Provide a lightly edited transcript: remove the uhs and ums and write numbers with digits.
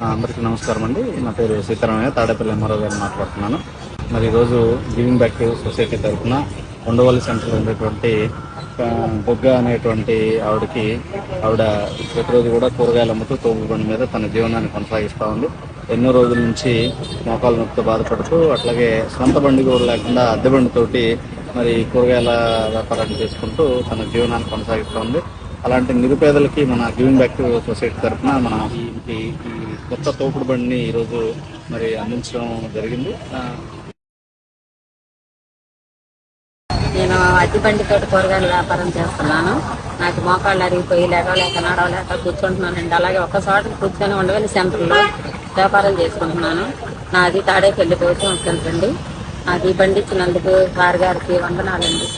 అందరికీ నమస్కారం అండి. నా పేరు సీతారామయ్య, తాడేపల్లి ఎంఆర్ఓ గారు మాట్లాడుతున్నాను. మరి ఈరోజు గివింగ్ బ్యాక్ సొసైటీ తరఫున ఉండవల్లి సెంటర్లో ఉండేటువంటి బొగ్గ అనేటువంటి ఆవిడ ప్రతిరోజు కూడా కూరగాయలు అమ్ముతూ తోపుడు బండి మీద తన జీవనాన్ని కొనసాగిస్తూ ఉంది. ఎన్నో రోజుల నుంచి మోకాలు నొప్పితో బాధపడుతూ, అట్లాగే సొంత బండి కూడా లేకుండా అద్దె బండితోటి మరి కూరగాయల వ్యాపారాన్ని చేసుకుంటూ తన జీవనాన్ని కొనసాగిస్తూ ఉంది. అలాంటి నిరుపేదలకి మన గివింగ్ బ్యాక్ సొసైటీ తరఫున మన ఈ కొత్త తోపుడు బండిని ఈరోజు మరి అందించడం జరిగింది. నేను అద్దె బండితో కూరగాయల వ్యాపారం చేస్తున్నాను. నాకు మోకాళ్ళు అరిగిపోయి లేక నడవలేక కూర్చుంటున్నానండి. అలాగే ఒక్క చోట కూర్చొని ఉండవల్లి సెంటర్లో వ్యాపారం చేసుకుంటున్నాను. నాది తాడేపల్లి పోచం సెంటర్ అండి. అది బండి ఇచ్చినందుకు సార్ గారికి వందనాలండి.